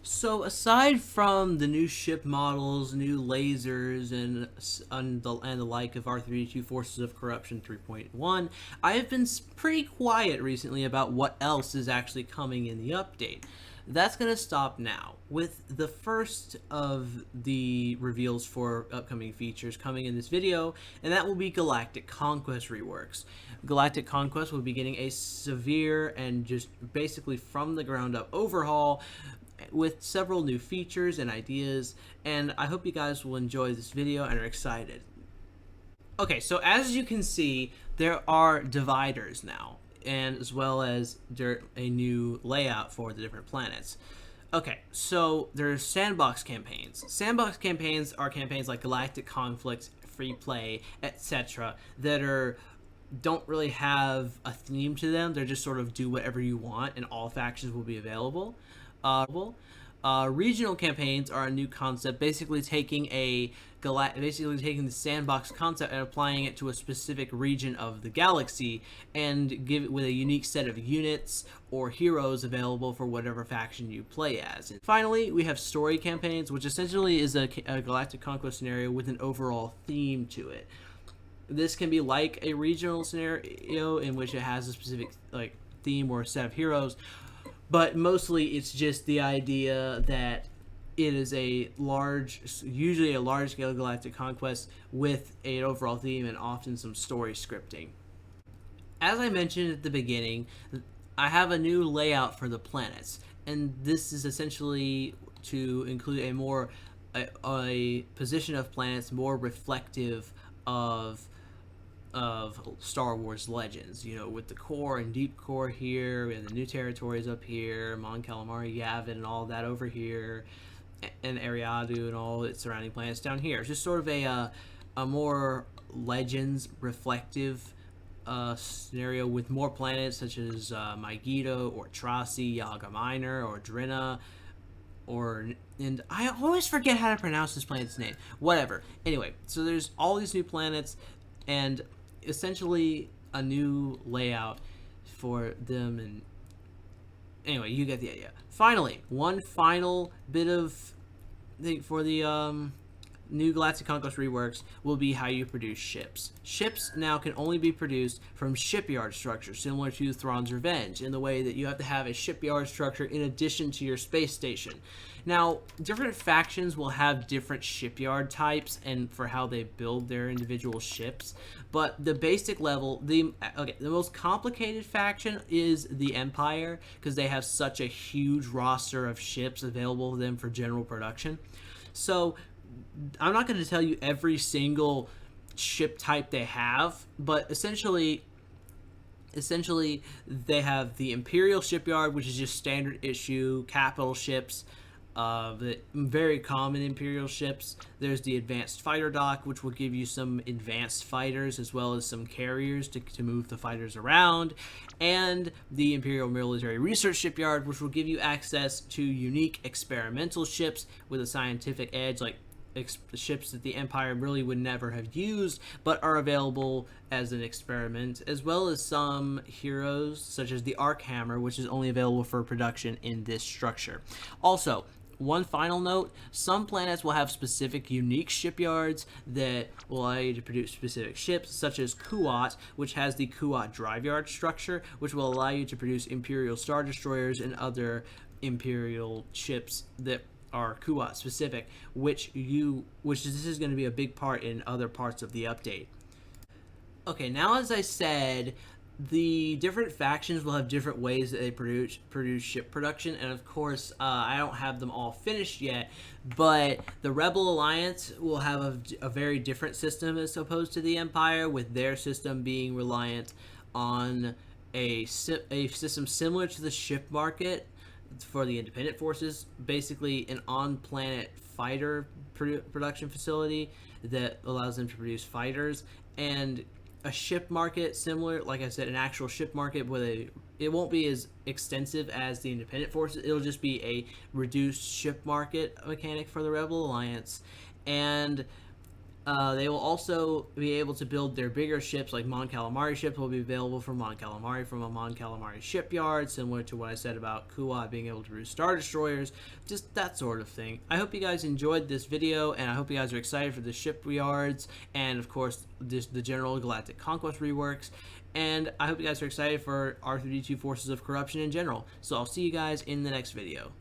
So aside from the new ship models, new lasers, and the like of R3D2 Forces of Corruption 3.1, I have been pretty quiet recently about what else is actually coming in the update. That's going to stop now with the first of the reveals for upcoming features coming in this video, and that will be Galactic Conquest Reworks. Galactic Conquest will be getting a severe and just basically from the ground up overhaul with several new features and ideas, and I hope you guys will enjoy this video and are excited. Okay, so as you can see, there are dividers now, and as well as a new layout for the different planets. Okay, so there's Sandbox Campaigns. Sandbox Campaigns are campaigns like Galactic Conflict, Free Play, etc. that don't really have a theme to them. They're just sort of do whatever you want, and all factions will be available. Regional campaigns are a new concept, basically taking the sandbox concept and applying it to a specific region of the galaxy, and give it with a unique set of units or heroes available for whatever faction you play as. And finally, we have story campaigns, which essentially is a Galactic Conquest scenario with an overall theme to it. This can be like a regional scenario in which it has a specific theme or a set of heroes, but mostly it's just the idea that it is usually a large-scale galactic conquest with an overall theme and often some story scripting. As I mentioned at the beginning, I have a new layout for the planets, and this is essentially to include a position of planets more reflective of Star Wars Legends, with the core and deep core here, we have the new territories up here, Mon Calamari, Yavin, and all that over here, and Ariadu and all its surrounding planets down here. It's just sort of a more Legends reflective scenario with more planets such as Mygeeto or Trasi, Yaga Minor, or Drina, and I always forget how to pronounce this planet's name. Whatever. Anyway, so there's all these new planets, and essentially a new layout for them, and anyway, you get the idea. Finally, one final bit of thing for the new Galactic Conquest Reworks will be how you produce ships. Ships now can only be produced from shipyard structures, similar to Thrawn's Revenge, in the way that you have to have a shipyard structure in addition to your space station. Now, different factions will have different shipyard types and for how they build their individual ships, but the basic level, the most complicated faction is the Empire, because they have such a huge roster of ships available to them for general production. So I'm not going to tell you every single ship type they have, but essentially they have the Imperial Shipyard, which is just standard issue capital ships, the very common Imperial ships. There's the Advanced Fighter Dock, which will give you some advanced fighters as well as some carriers to move the fighters around, and the Imperial Military Research Shipyard, which will give you access to unique experimental ships with a scientific edge, like ships that the Empire really would never have used but are available as an experiment, as well as some heroes such as the Arc Hammer, which is only available for production in this structure. Also, one final note, some planets will have specific unique shipyards that will allow you to produce specific ships, such as Kuat, which has the Kuat Drive Yard structure, which will allow you to produce Imperial Star Destroyers and other Imperial ships that are Kuat specific, which this is going to be a big part in other parts of the update. Okay, now as I said, the different factions will have different ways that they produce ship production, and of course I don't have them all finished yet, but the Rebel Alliance will have a very different system as opposed to the Empire, with their system being reliant on a system similar to the ship market for the independent forces, basically an on-planet fighter production facility that allows them to produce fighters, and a ship market similar, like I said, an actual ship market with it won't be as extensive as the independent forces. It'll just be a reduced ship market mechanic for the Rebel Alliance, and They will also be able to build their bigger ships, like Mon Calamari ships will be available from Mon Calamari from a Mon Calamari shipyard, similar to what I said about Kuat being able to produce Star Destroyers, just that sort of thing. I hope you guys enjoyed this video, and I hope you guys are excited for the shipyards, and of course, the general Galactic Conquest Reworks, and I hope you guys are excited for R3D2 Forces of Corruption in general. So I'll see you guys in the next video.